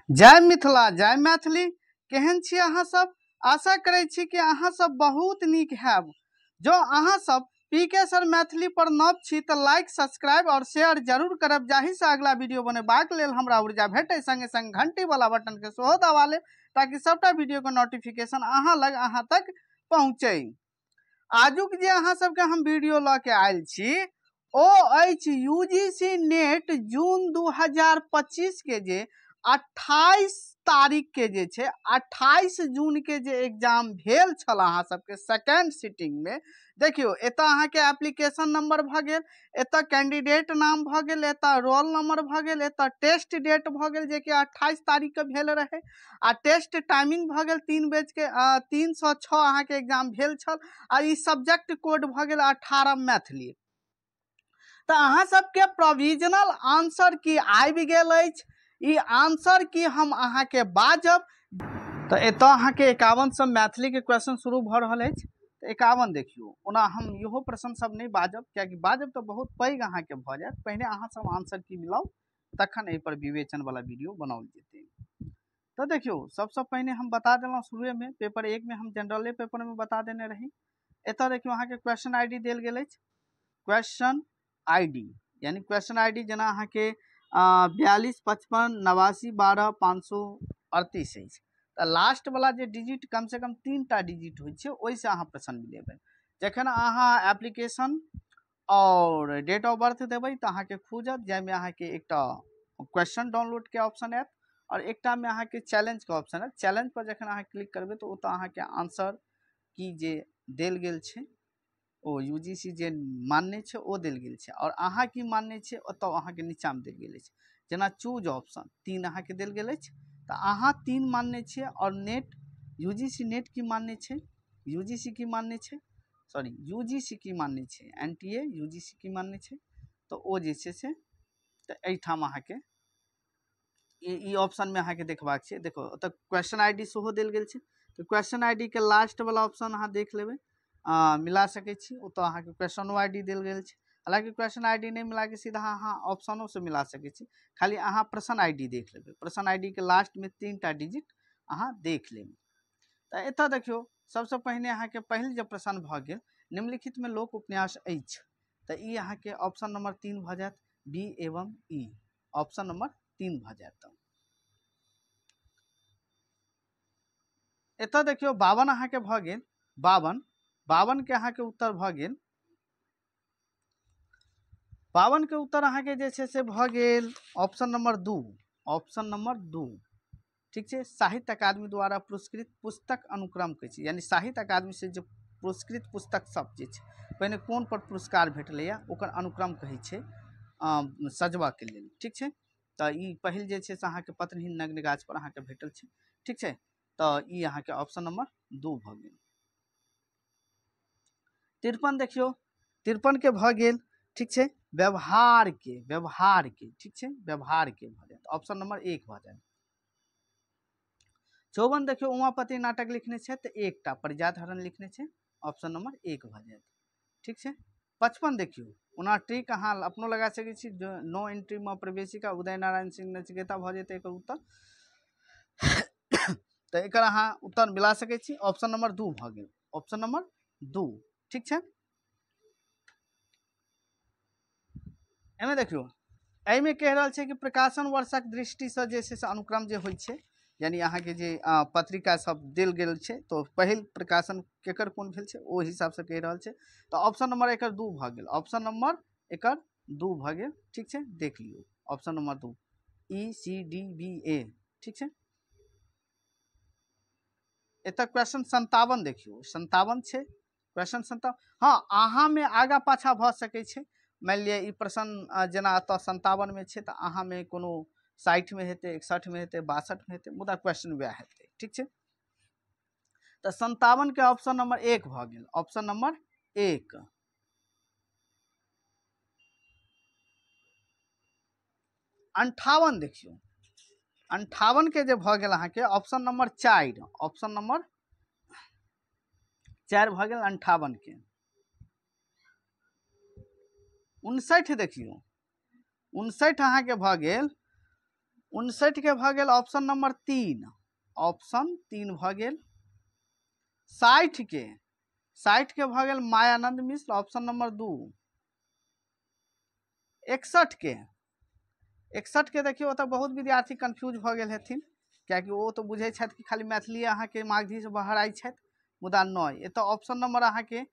जय मिथिला जय मैथिली। केहन छी अहाँ सब? आशा करै छी कि अहाँ सब बहुत नीक हैब। जो अहाँ सब पीके सर मैथिली पर नव छी तो लाइक सब्सक्राइब और शेयर जरूर करब, जाहि से अगला वीडियो बनेबाक लेल हमरा ऊर्जा भेटै। संगे संग घंटी वाला बटन के सेहो दबा लेब ताकि सबटा वीडियो के नोटिफिकेशन अहाँ लग अहाँ तक पहुँचे। आजुक जे अहाँ सबके हम वीडियो ल के आयल छी ओ अछि यूजीसी नेट जून 2025 के जे 28 तारीख के जे छे 28 जून के जे एग्जाम भेल छल अहाँ सबके सेकेंड सिटिंग में। देखियो एता अहाँ के एप्लीकेशन नंबर भ गेल, एता कैंडिडेट नाम भ गेल, एता रोल नंबर भ गेल, एता टेस्ट डेट भ गेल जे कि 28 तारीख के भेल रहे आ टेस्ट टाइमिंग भ गेल 3:06 अहाँ के एग्जाम भेल छल आ ई सब्जेक्ट कोड भ गेल 18 मैथिली। तो अहाँ सबके प्रोविजनल आंसर की आबि गेल अछि। ई आंसर की हम अहाँ के बाजब तो एतो अहाँ के 51 से मैथिली के क्वेश्चन शुरू भ रहल अछि। तो 51 देखियो, ओना हम इहो प्रश्न सब नहीं बाजब क्याकि बाजब तो बहुत पैघ अहाँ के भ जायत। पहले अहाँ सब आंसर की मिलाउ तखन एहि पर विवेचन वाला वीडियो बनाओल जेतै। तो देखियो सबसे पहले हम बता देलहुं शुरू में, पेपर 1 में हम जनरल पेपर में बता देने रही। एतो देखियो अहाँ के क्वेश्चन आईडी देल गेल अछि, क्वेश्चन आईडी यानी क्वेश्चन आईडी जना अहाँ के 42 55 89 12 538 अछि। तो लास्ट वाला जे डिजिट कम से कम 3टा डिजिट होइ छै, ओइ से अहाँ प्रश्न मिलेबै। जखन अहाँ एप्लीकेशन और डेट ऑफ बर्थ देबै तो अहाँ के खुजत, जाय में अहाँ के एकटा क्वेश्चन डाउनलोड के ऑप्शन आयत और एकटा में अहाँ के चैलेंज के ऑप्शन आयत। चैलेंज पर जखन अहाँ क्लिक करबै तो ओतऽ अहाँ के आंसर की जे देल गेल छै ओ यूजीसी जे मानने छै ओ देल गेल छै और अहाँ की मानने छै ओतऽ अहाँ के नीचा में देल गेल अछि। जेना चूज ऑप्शन 3 अहाँ के देल गेल अछि तो अहाँ 3 मानने छियै और नेट यूजीसी नेट की मानने छै, यूजीसी की मानने छै, सॉरी यूजीसी की मानने छै, एनटीए यूजीसी की मानने छै। तो ओ जे छै से तो एठाम अहाँ के ई ऑप्शन में अहाँ के देखबाक छै। देखो ओतऽ क्वेश्चन आईडी सेहो देल गेल छै तो क्वेश्चन आईडी के लास्ट वाला ऑप्शन अहाँ देख लेबै, मिला सकै छी। ओतऽ अहाँ के क्वेश्चनो आईडी देल गेल छै, हालांकि क्वेश्चन आईडी नहीं मिला के सीधा अहाँ ऑप्शनों से मिला सकै छी, खाली अहाँ प्रश्न आईडी देख लेबै। प्रश्न आईडी के लास्ट में 3टा डिजिट अहाँ देख लेबै। तो एतऽ देखियो सबसे पहले अहाँ के पहिल जे प्रश्न भ गेल निम्नलिखित में लोक उपन्यास अछि तो ई अहाँ के ऑप्शन नंबर 3 भ जायत, बी एवं ई ऑप्शन नंबर 3 भ जायत। एतऽ देखियो 52 अहाँ के भ गेल, 52 के अहाँ के उत्तर भ गेल। 52 के उत्तर अहाँ के जे छै से भ गेल ऑप्शन नंबर 2, ऑप्शन नंबर 2 ठीक छै। साहित्य अकादमी द्वारा पुरस्कृत पुस्तक अनुक्रम कहै छै, यानी साहित्य अकादमी से जो पुरस्कृत पुस्तक सब जे छै पहिने कोन पर पुरस्कार भेटलैया ओकर अनुक्रम कहै छै सजबा के लेल, ठीक छै। तो ई पहिल जे छै से अहाँ के पत्रहीन नग्न गाछ पर अहाँ के भेटल छै, ठीक छै। तो ई अहाँ के ऑप्शन नंबर 2 भ गेल। 53 देखियो, 53 के भ गेल, ठीक छै। व्यवहार के ठीक छै, व्यवहार के भ जायत, ऑप्शन नंबर 1 भ जायत। 54 देखियो उमापति नाटक लिखने छै तो एकटा परिजात हरण लिखने छै, ऑप्शन नंबर 1 भ जायत, ठीक छै। 55 देखियो ओना ट्रिक अहाँ अपनो लगा सकै छी, नो एंट्री में प्रवेशिका उदय नारायण सिंह नचिकेता भ जेतै एकर उत्तर। तो एकर अहाँ उत्तर मिला सकै छी, ऑप्शन नंबर 2 भ गेल, ऑप्शन नंबर 2, ठीक छै। एमे देखियो एहिमे कह रहल छै कि प्रकाशन वर्षक दृष्टि से जे छै से अनुक्रम जे होइ छै, यानी अहाँ के जे पत्रिका सब देल गेल छै तो पहिल प्रकाशन केकर कोन भेल छै ओ हिसाब से कह रहल छै। तो ऑप्शन नंबर एकर 2 भ गेल, ऑप्शन नंबर एकर 2 भ गेल, ठीक छै। देख लियो ऑप्शन नंबर 2 ECDBA, ठीक छै। एतऽ क्वेश्चन 57 देखियो, 57 छै क्वेश्चन 57। हाँ अहाँ में आगा पाछा भ सकै छै, मान लिअ ई प्रश्न जेना एतऽ 57 में छै तो अहाँ में कोनो 60 में हेतै, 61 में हेतै, 62 में हेतै, मुदा क्वेश्चन वएह हेतै, ठीक छै। तो 57 के ऑप्शन नंबर 1 भ गेल, ऑप्शन नंबर 1। 58 देखियो, 58 के जे भ गेल अहाँ के ऑप्शन नंबर 4, ऑप्शन नंबर 4 भ गेल 58 के। 59 देखियो, 59 अहाँ के भ गेल 59 के भ गेल ऑप्शन नंबर 3, ऑप्शन 3 भ गेल। 60 के भ गेल मायानंद मिश्र, ऑप्शन नंबर 2। 61 के देखियो ओतऽ बहुत विद्यार्थी कन्फ्यूज भ गेल हेथिन, कियाकि वो तो बुझे छथि कि खाली मैथिली अहाँ के मागधी से बाहर आई छथि, मुदा नहि। एतऽ ऑप्शन नंबर अहाँ के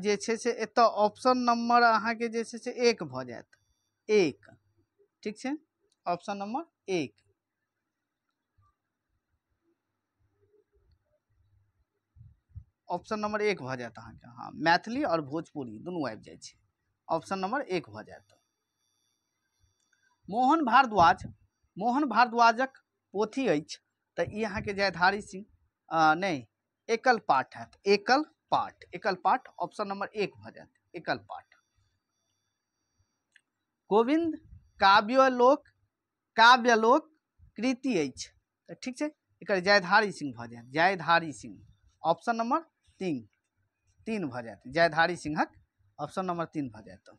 जे छै से एतऽ ऑप्शन नंबर अहाँ के जे छै से 1 भ जायत, 1, ठीक छै, ऑप्शन नंबर 1। ऑप्शन नंबर 1 भ जायत अहाँ के। हाँ, मैथिली और भोजपुरी दुनू आबि जाइ छै, ऑप्शन नंबर 1 भ जायत। मोहन भारद्वाजक पोथी अछि, तऽ ई अहाँ के जयधारी सिंह नहि, एकल पाठ हैत, एकल पाठ ऑप्शन नंबर 1 भ जायत, एकल पाठ। गोविंद काव्यालोक कृति अछि, तऽ ठीक छै, एकर जयधारी सिंह भ जायत, जयधारी सिंह, ऑप्शन नंबर 3 भ जायत, जयधारी सिंहक ऑप्शन नंबर 3 भ जायत।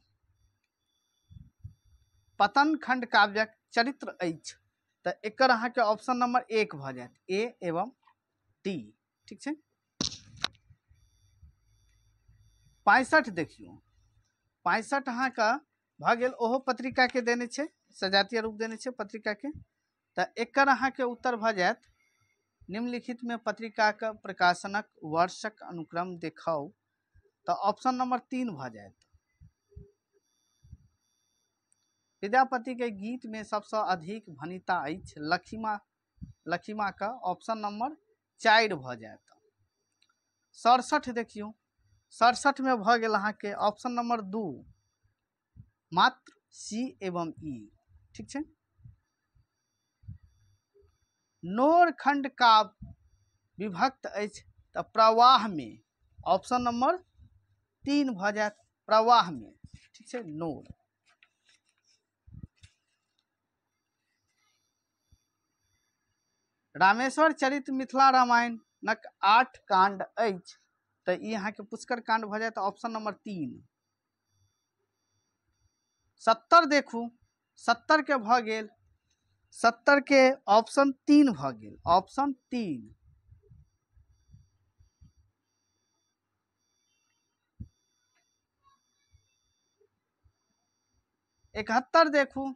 पतन खंड काव्यक चरित्र अछि, तऽ एकर अहाँ के ऑप्शन नंबर 1 भ जायत, ए एवं डी, ठीक छै। 65 देखियो, 65 अहाँ का भ गेल, ओहो पत्रिका के देने छै, सजातीय रूप देने छै पत्रिका के, तऽ एकर अहाँ के उत्तर भ जायत, निम्नलिखित में पत्रिका के प्रकाशनक वर्षक अनुक्रम देखाउ, तऽ ऑप्शन नंबर 3 भ जायत। विद्यापति के गीत में सबसे अधिक भनिता अछि लखीमा का, ऑप्शन नंबर 4 भ जायत। 67 देखियो, 67 में भ गेल अहाँ के ऑप्शन नंबर 2, मात्र सी एवं ई, ठीक छै। नोर खंड काव्य विभक्त अछि, तऽ प्रवाह में ऑप्शन नंबर 3 भ जायत, प्रवाह में, ठीक छै, नोर। रामेश्वर चरित मिथिला रामायणक 8 कांड अछि, तऽ ई अहाँ के पुष्कर कांड भ जायत, ऑप्शन नंबर 3। 70 देखू, 70 के भ गेल, 70 के ऑप्शन 3 भ गेल, ऑप्शन 3। 71 देखू,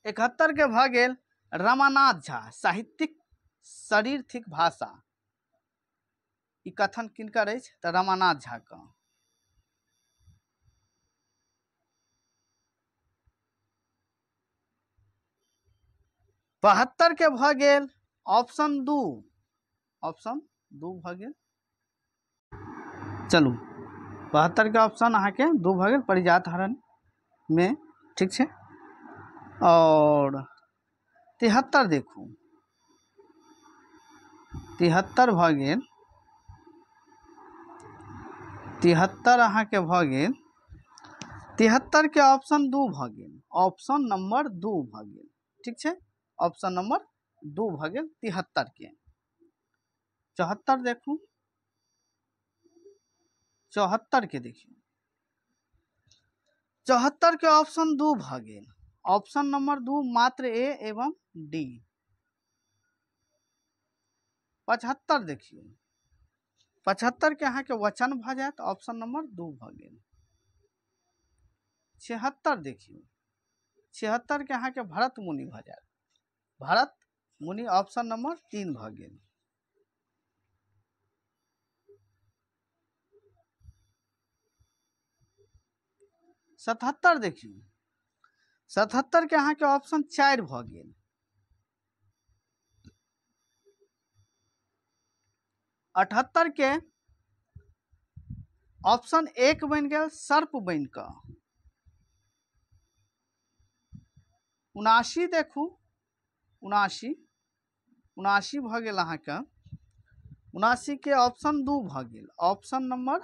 71 के भ गेल रमानाथ झा, साहित्यिक शरीर थिक भाषा, ई कथन किनकर अछि, तऽ रमानाथ झा का। 72 के भ गेल ऑप्शन 2, ऑप्शन 2 भ गेल, चलू 72 के ऑप्शन अहाँ के 2 भ गेल, परिजात हरण में, ठीक छै। और 73 देखू, 73 भ गेल, 73 अहाँ के भ गेल, 73 के ऑप्शन 2 भ गेल, ऑप्शन नंबर 2 भ गेल, ठीक छै, ऑप्शन नंबर 2 भ गेल 73 के। 74 देखू, 74 के देखियो, 74 के ऑप्शन 2 भ गेल, ऑप्शन नंबर 2 मात्र ए एवं डी। 75 देखियो, 75 के अहाँ के वचन भ जायत, ऑप्शन नंबर 2 भ गेल। 76 देखियो, 76 के अहाँ के भरत मुनि भ जायत, भरत मुनि, ऑप्शन नंबर 3 भ गेल। 77 देखियो, 77 के अहाँ के ऑप्शन 4 भ गेल। 78 के ऑप्शन 1 बन गेल, सर्प बन क। 79 देखू, 79 भ गेल अहाँ के, 79 के ऑप्शन 2 भ गेल, ऑप्शन नंबर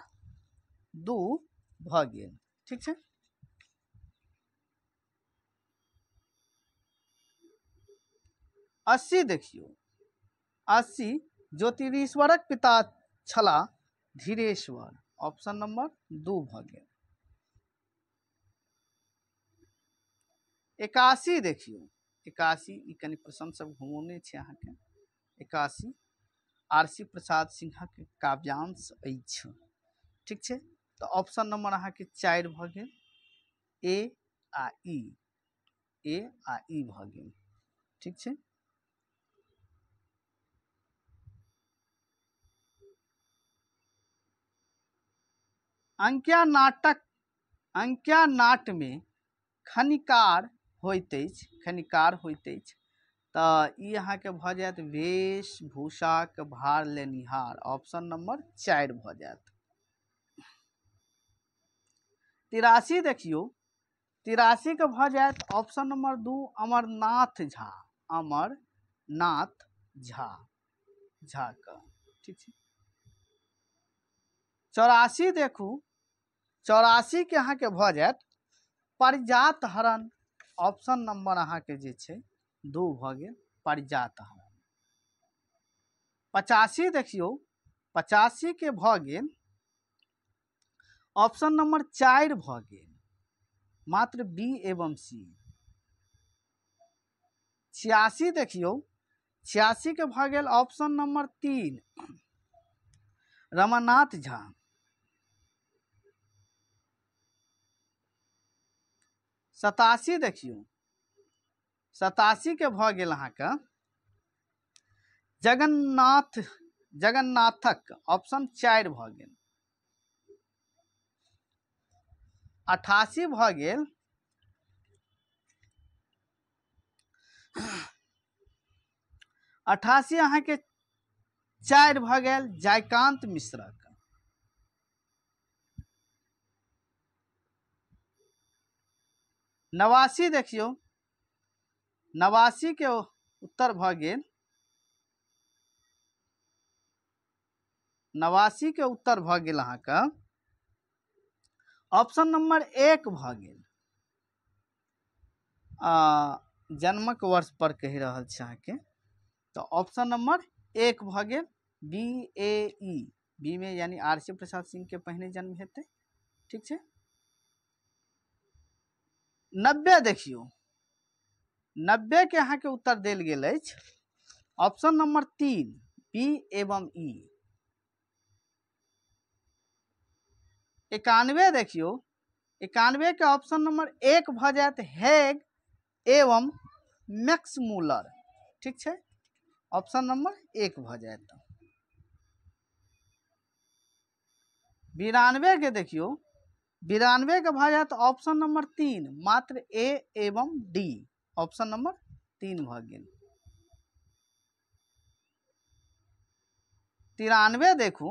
2 भ गेल, ठीक छै। 80 देखियो, 80 ज्योतिरीश्वरक पिता छलाह धीरेश्वर, ऑप्शन नंबर 2 भ गेल। 81 देखियो 81 ई कनि प्रश्न सब घुमौने छै अहाँके 81 आरसी प्रसाद सिंहक काव्यांश अछि। ठीक छै, तो ऑप्शन नंबर अहाँके 4 भऽ गेल ए आ ई, ए आ ई भऽ गेल। ठीक छै, अंकिया नाट में खनिकार होइत अछि, खनिकार होइत अछि, तऽ ई अहाँके भऽ जायत वेशभूषाक भार लेनिहार, ऑप्शन नंबर 4 भऽ जायत। 83 देखियौ 83 के भऽ जायत ऑप्शन नंबर 2 अमरनाथ झा, अमरनाथ झा झा का। ठीक छै, 84 देखू 84 के अहाँके भऽ जायत परिजात हरण, ऑप्शन नंबर अहाँके जे छै 2 भऽ गेल परिजात हरण। 85 देखियौ 85 के भऽ गेल ऑप्शन नंबर 4 भऽ गेल मात्र बी एवं सी। 86 देखियौ 86 के भऽ गेल ऑप्शन नंबर 3 रमानाथ झा। 87 देखियौ 87 के भऽ गेल अहाँके जगन्नाथक, ऑप्शन 4 भऽ गेल। 88 भऽ गेल 88 अहाँके 4 भऽ गेल जयकांत मिश्रक। 89 देखियौ 89 के उत्तर भऽ गेल 89 के उत्तर भऽ गेल अहाँके ऑप्शन नंबर 1 भऽ गेल जन्मक वर्ष पर कहि रहल छै अहाँके, तो ऑप्शन नंबर 1 भऽ गेल बी ए ई, बी में यानी आरसी प्रसाद सिंह के पहिने जन्म हेतै। ठीक छै, 90 देखियौ 90 के अहाँके उत्तर देल गेल अछि ऑप्शन नंबर 3 बी एवं ई। 91 देखियौ 91 के ऑप्शन नंबर 1 भऽ जायत हेग एवं मैक्समूलर। ठीक छै, ऑप्शन नंबर 1 भऽ जायत। 92 के देखियौ 92 के भऽ जायत ऑप्शन नंबर 3 मात्र ए एवं डी, ऑप्शन नंबर 3 भऽ गेल। 93 देखू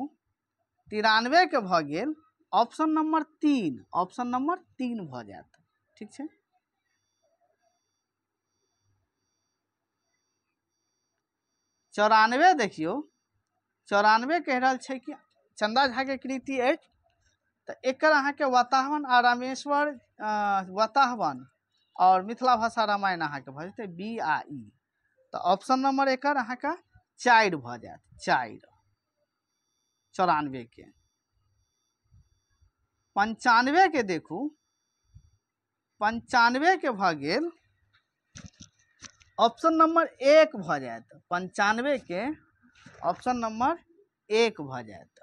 93 के भऽ गेल ऑप्शन नंबर 3, ऑप्शन नंबर 3 भऽ जायत। ठीक छै, 94 देखियौ 94 कहि रहल छै कि चंदा झा के कृति अछि, तऽ एकर अहाँके वातावरण आ रामेश्वर वातावरण और मिथिला भाषा रामायण अहाँके भऽ जेतै बी आ ई, तऽ ऑप्शन नंबर एकर अहाँके 4 भऽ जायत 4। 94 के 95 के देखू 95 के भऽ गेल ऑप्शन नंबर 1 भऽ जायत, 95 के ऑप्शन नंबर 1 भऽ जायत।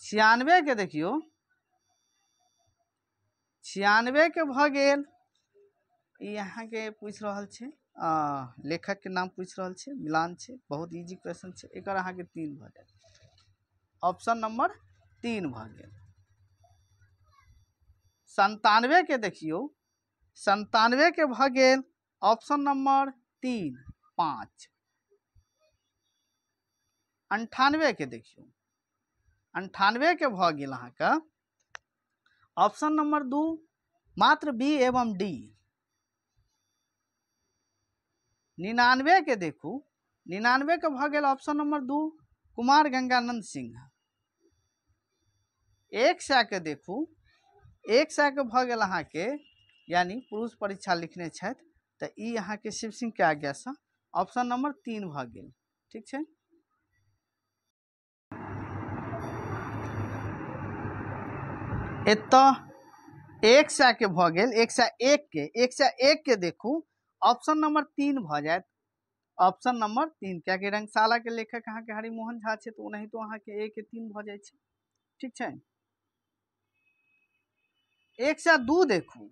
96 के देखियौ 96 के भऽ गेल ई अहाँके पूछि रहल छै लेखक के नाम पूछि रहल छै, मिलान छै, बहुत इजी क्वेश्चन छै, एकर अहाँके 3 भऽ जायत, ऑप्शन नंबर 3 भऽ गेल। 97 के देखियौ 97 के भऽ गेल ऑप्शन नंबर 3 5। 98 के देखियौ 98 के भऽ गेल अहाँके ऑप्शन नंबर 2 मात्र बी एवं डी। 99 के देखू 99 के भऽ गेल ऑप्शन नंबर 2 कुमार गंगानंद सिंह। 100 के देखू 100 के भऽ गेल अहाँके यानी पुरुष परीक्षा लिखने छथि, तऽ ई अहाँके शिव सिंह के आज्ञासँ ऑप्शन नंबर 3 भऽ गेल। ठीक छै, एतऽ 100 के भऽ गेल 101 के 101 के देखू ऑप्शन नंबर 3 भऽ जायत ऑप्शन नंबर 3 कियाकि रंगशाला के लेखक अहाँ के हरिमोहन झा छै तऽ ओनाहितो अहाँ के 1 के 3 भऽ जाइ छै ठीक छै। 102 देखू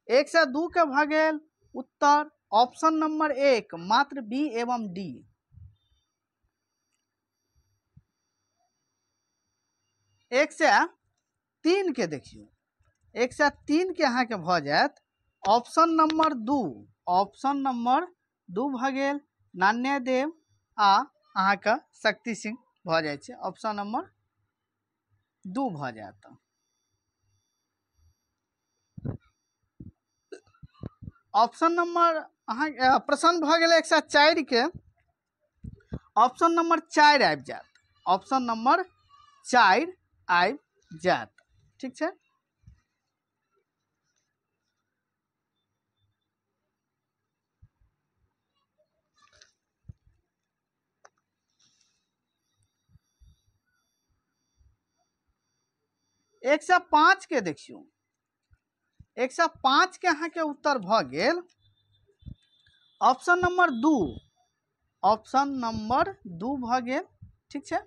102 के भऽ गेल उत्तर ऑप्शन नंबर 1 मात्र बी एवं डी। 103 के देखियो 103 के अहाँ के भऽ जायत ऑप्शन नंबर 2 ऑप्शन नंबर 2 भऽ गेल नान्यदेव आ अहाँ के शक्ति सिंह भऽ जाइ छै ऑप्शन नंबर 2 भऽ जायत। ऑप्शन नंबर अहाँ प्रश्न भऽ गेल 104 के ऑप्शन नंबर 4 आबि जायत ऑप्शन नंबर 4 आबि जायत ठीक छै। एक सौ 5 के देखियो 105 के अहाँ के उत्तर भऽ गेल ऑप्शन नंबर 2 ऑप्शन नंबर 2 भऽ गेल ठीक छै।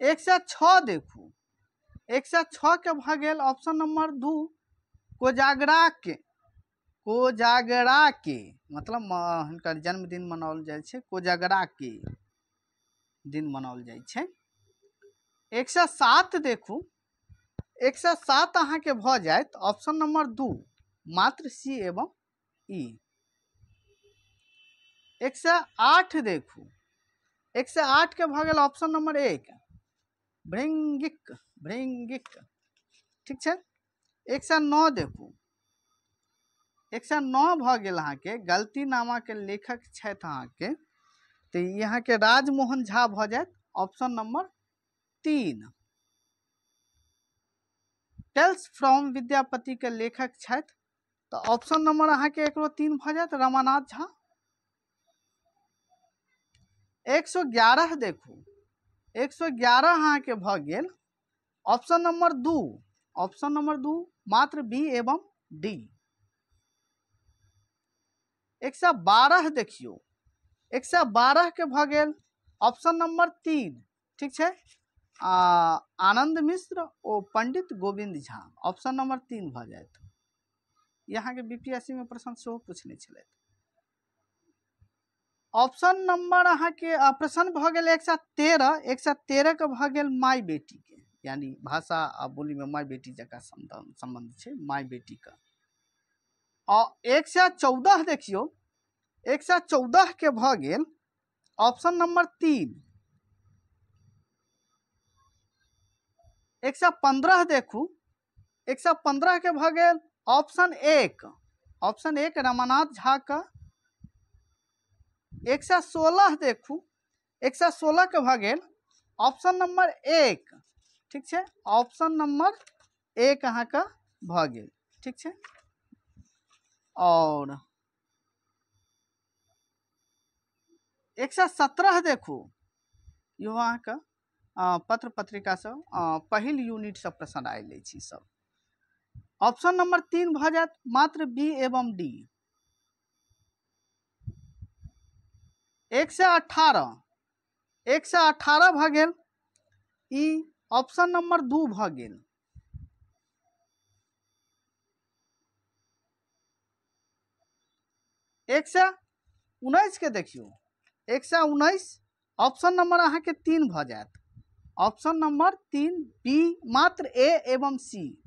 106 देखू 106 के भऽ गेल ऑप्शन नंबर 2 कोजागरा के मतलब हुनकर जन्मदिन मनाओल जाइ छै कोजागरा के दिन मनाओल जाइ छै। 107 देखू 107 अहाँ के भऽ जायत ऑप्शन नंबर 2 मात्र सी एवं ई। 108 देखू 108 के भऽ गेल ऑप्शन नंबर 1 भृंगिक ठीक छै। 109 देखू 109 भऽ गेल अहाँ के गलती नामा के लेखक छथि अहाँ के तऽ यहाँ के राजमोहन झा भऽ जायत option number 3। Tales from Vidyapati के लेखक छथि तो ऑप्शन नंबर अहाँ के एकरो 3 भऽ जायत रमानाथ झा। 111 देखू 111 अहाँ के भऽ गेल ऑप्शन नंबर 2 मात्र बी एवं डी। 112 देखियो 112 के भऽ गेल ऑप्शन नंबर 3 ठीक छै आनंद मिश्र ओ पंडित गोविंद झा ऑप्शन नंबर 3 भऽ जायत। यहाँ के बीपीएससी में प्रश्न सेहो पूछने छलै। ऑप्शन नंबर अहाँ के प्रश्न भऽ गेल 113 के भऽ गेल माय बेटी के यानी भाषा आ बोली में माय बेटी जका संबंध छै माय बेटी का। और 114 देखियो 114 के भऽ गेल ऑप्शन नंबर 3। 115 देखू 115 के भऽ गेल ऑप्शन 1 रमानाथ झा का। 116 देखू 116 के भऽ गेल ऑप्शन नंबर 1 ठीक छै ऑप्शन नंबर 1 अहाँ का भऽ गेल ठीक छै। और 117 देखू यो अहाँ का पत्र पत्रिका से पहिल यूनिट से प्रश्न आयल अछि सब ऑप्शन नंबर 3 भऽ जायत मात्र बी एवं डी। 118 भऽ गेल ई ऑप्शन नंबर 2 भऽ गेल। 119 के देखियो 119 ऑप्शन नंबर अहाँ के 3 भऽ जायत ऑप्शन नंबर 3 बी मात्र ए एवं सी।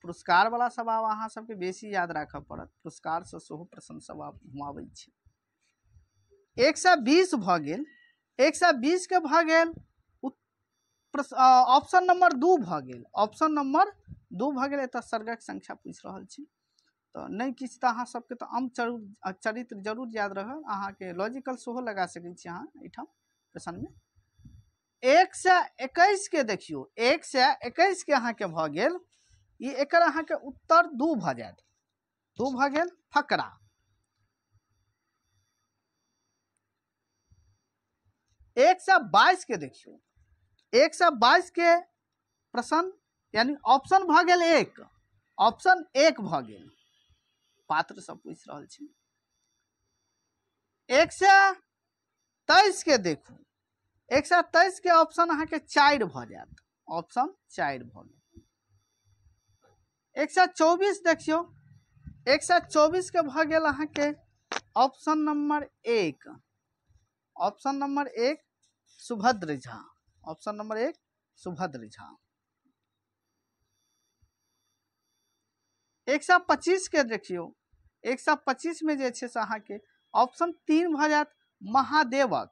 पुरस्कार वाला सब आब अहाँ सबके बेसी याद राखऽ पड़त पुरस्कार से सेहो प्रश्न सब आब घुमाबै छै। 120 भऽ गेल 120 के भऽ गेल ऑप्शन नंबर 2 भऽ गेल ऑप्शन नंबर 2 भऽ गेल एतऽ सर्गक संख्या पूछि रहल छी तो नहीं किछु तऽ अहाँ सबके तो अम चरित्र जरूर याद रहल अहाँ के लॉजिकल सेहो लगा सकै छी अहाँ एठाम प्रश्न में। 121 के देखियो 121 के अहाँ के भऽ गेल ई एकर अहाँ के उत्तर 2 भऽ जायत 2 भऽ गेल फकरा। 122 के देखियो 122 के प्रश्न यानी ऑप्शन भ गेल 1 ऑप्शन 1 भ गेल पात्र सब पूछ रहल छी। 123 के देखू 123 के ऑप्शन अहाँ के 4 भ जायत ऑप्शन 4 भ गेल। 124 देखियो 124 के भ गेल अहाँ के option number 1 option number 1 Subhadra Jha option number 1 Subhadra Jha. 125 के देखियो 125 में जे छै से अहाँ के ऑप्शन 3 भ जायत महादेवक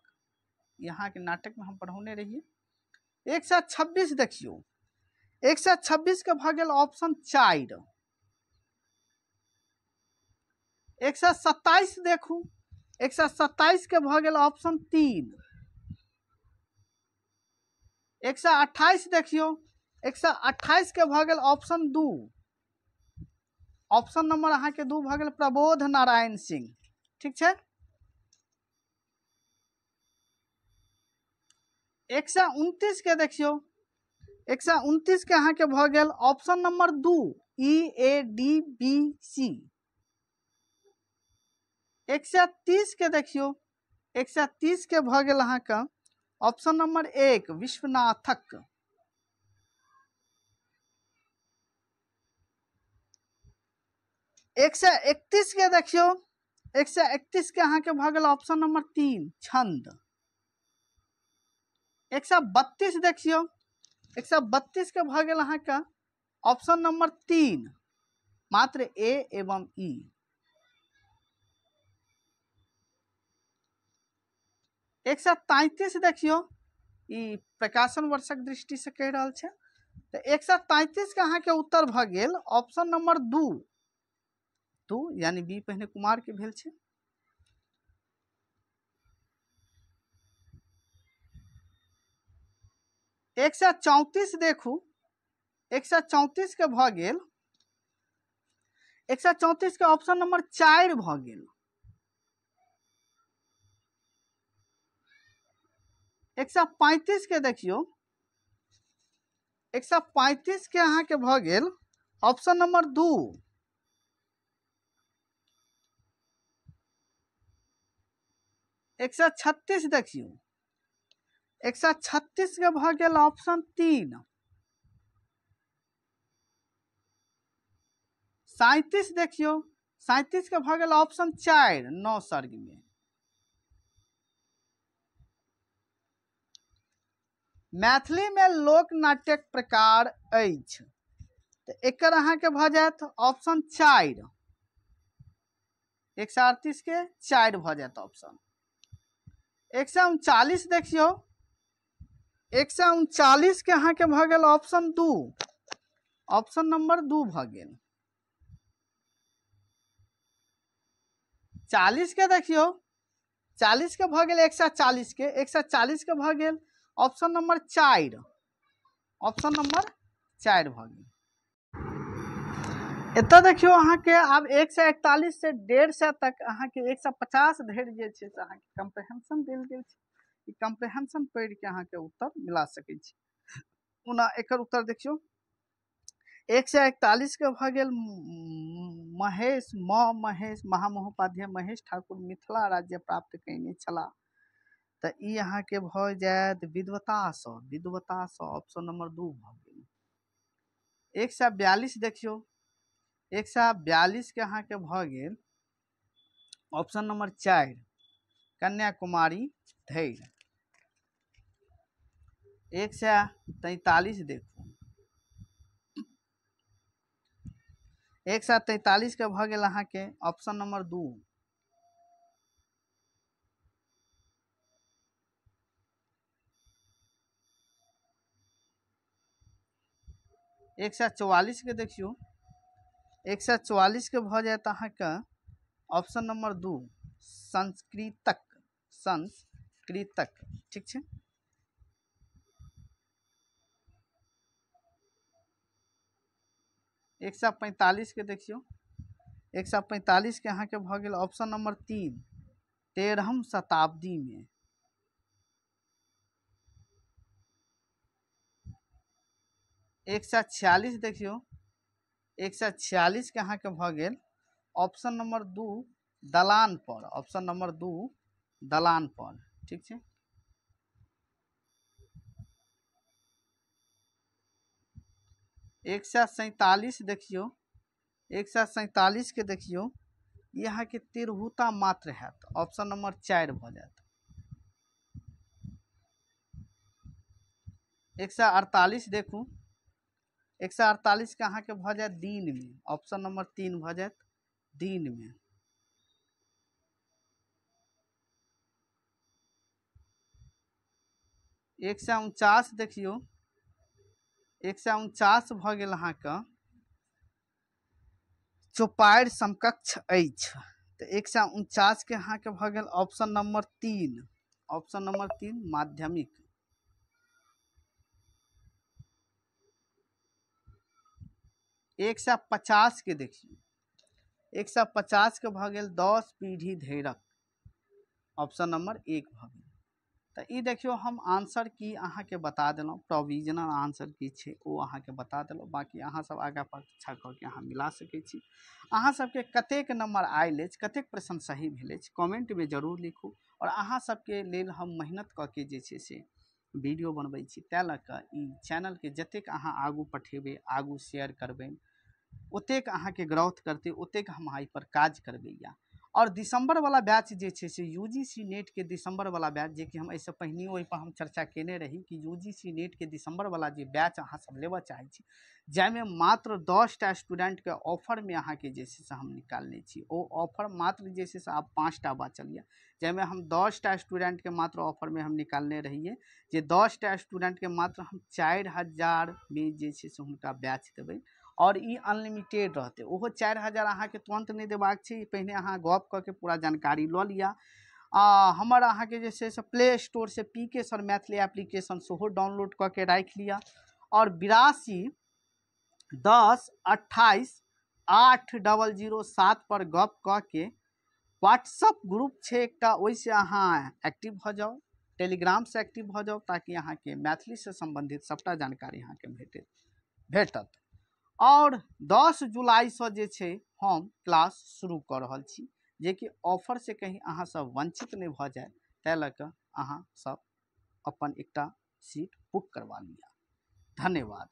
यहाँ के नाटक में हम पढ़ौने रहिए। 126 देखियो 126 के भ गेल ऑप्शन 4। 127 देखू 127 के भ गेल ऑप्शन 3। 128 देखियो 128 के भ गेल ऑप्शन 2 ऑप्शन नंबर अहाँ के 2 भ गेल प्रबोध नारायण सिंह ठीक छै। 129 के देखियो 129 के अहाँ के भ गेल ऑप्शन नंबर 2 EADBC। 130 के देखियो 130 के भ गेल अहाँ का ऑप्शन नंबर 1 विश्वनाथक। 131 के देखियो 131 के अहाँ के भ गेल ऑप्शन नंबर 3 छंद। 132 देखियो 132 के भ गेल अहाँ का ऑप्शन नंबर 3 मात्र A एवं E। 133 देखियो ई प्रकाशन वर्षक दृष्टि से कह रहल छै तो 133 के अहाँ के उत्तर भ गेल ऑप्शन नंबर 2 यानी बी पहिने कुमार के भेल छै। 134 देखू 134 के भ गेल 134 के ऑप्शन नंबर 4 भ गेल। 135 के देखियो 135 के अहाँ के भ गेल ऑप्शन नंबर 2। 136 देखियो 136 के भ गेल ऑप्शन 3। 37 देखियो 37 के भ गेल ऑप्शन 4 9 सर्ग में। मैथिली में लोक नाट्यक प्रकार अछि तो एकर अहाँ के भ जायत ऑप्शन 4 138 के 4 भ जायत ऑप्शन। 139 देखियो 139 के अहाँ के भ गेल ऑप्शन 2 ऑप्शन नंबर 2 भ गेल। 40 के देखियो 40 के भ गेल 140 के 140 के भ गेल ऑप्शन नंबर 4 ऑप्शन नंबर 4 भ गेल। एतऽ देखियो अहाँ के आब 141 से 150 तक अहाँ के 150 धरि जे छै से अहाँ के कम्प्रहेंशन देल गेल छै। ई कम्प्रहेंशन पढ़ि के अहाँ के उत्तर मिला सकै छी। ओना एकर उत्तर देखियो 141 के भ गेल महेश महामहोपाध्याय महेश ठाकुर मिथिला राज्य प्राप्त कयने छलाह तो ई अहाँ के भ जायत विद्वता सँ ऑप्शन नंबर 2 भ गेल। 142 देखियो 142 के अहाँ के भ गेल ऑप्शन नंबर 4 कन्याकुमारी धैर्य। 143 देखू 143 के भ गेल अहाँ के ऑप्शन नंबर 2। 144 के देखियो 144 के भ जायत अहाँ के ऑप्शन नंबर 2 संस्कृतक ठीक छै। 145 के देखियो 145 के अहाँ के भ गेल ऑप्शन नंबर 3 13वीं शताब्दी में। 146 देखियो 146 के अहाँके भऽ गेल ऑप्शन नंबर 2 दलान पर, ऑप्शन नंबर 2 दलान पर, ठीक छै। एक सौ 47 देखियो 147 के देखियो यहाँ के तिरहुता मात्र है, ऑप्शन नंबर 4 भऽ जायत। 148 देखू 148 के अहाँके भऽ जायत दिन में, ऑप्शन नंबर 3 भऽ जायत दिन में। 149 देखियो 149 भऽ गेल अहाँके चौपाइर समकक्ष अछि, तो 149 के अहाँके भऽ गेल ऑप्शन नंबर 3, ऑप्शन नंबर 3 माध्यमिक। 150 के देखिए 150 के भऽ गेल 10 पीढ़ी धैरक, ऑप्शन नंबर 1 भऽ गेल। तो ई देखियो हम आंसर की अहाँके बता देलहुँ, प्रोविजनल आंसर की छै ओ अहाँके बता देलहुँ, बाकी अहाँ सब आगाँ परीक्षा कऽ के अहाँ मिला सकै छी। अहाँ सबके कतेक नंबर आयल अछि, कतेक प्रश्न सही भेल अछि, कमेंट में जरूर लिखू। और अहाँ सबके लेल हम मेहनत कऽ के जे छै से वीडियो बनबै छी, तैं लऽ कऽ ई चैनल के जतेक अहाँ आगू पठेबै, आगू शेयर करबै, ओतेक अहाँके ग्रोथ करते, ओतेक हम एहि पर काज करबै। और दिसंबर वाला बैच जे छै से यूजीसी नेट के दिसंबर वाला बैच, जे कि हम एहिसँ पहिने ओहि पर हम चर्चा केने रही कि यूजीसी नेट के दिसंबर वाला जे बैच अहाँ सब लेबऽ चाहै छी, जाहिमे मात्र 10टा स्टूडेंट के ऑफर में अहाँके जे छै से हम निकालने छी। ओ ऑफर मात्र जे छै से आब 5टा बचल यऽ, जाहिमे हम 10टा स्टूडेंट के मात्र ऑफर में हम निकालने रहिए, जे 10टा स्टूडेंट के मात्र हम 4000 में जे छै से हुनका बैच देबै। और ई अनलिमिटेड रहते, ओहो 4000 अहाँके तुरंत नहीं देबाक छै, पहले अहाँ गप कऽ के पूरा जानकारी लऽ लिया। हमर अहाँके जे छै से प्ले स्टोर से पीके सर मैथिली एप्लीकेशन सेहो डाउनलोड कऽ के राखि लिया। और 82 10 28 8007 पर गप कऽ के व्हाट्सअप ग्रुप छै एकटा, ओहिसँ अहाँ एक्टिव भऽ जाउ, टेलीग्राम से एक्टिव भऽ जाउ, ताकि अहाँके मैथिली से संबंधित सबटा जानकारी अहाँके भेटत। और 10 जुलाई से जे छै हम क्लास शुरू कऽ रहल छी, जे कि ऑफर से कहीं अहाँ सब वंचित नहीं भऽ जाए, तै लऽ कऽ अहाँ सब अपन एकटा सीट बुक करवा लिया। धन्यवाद।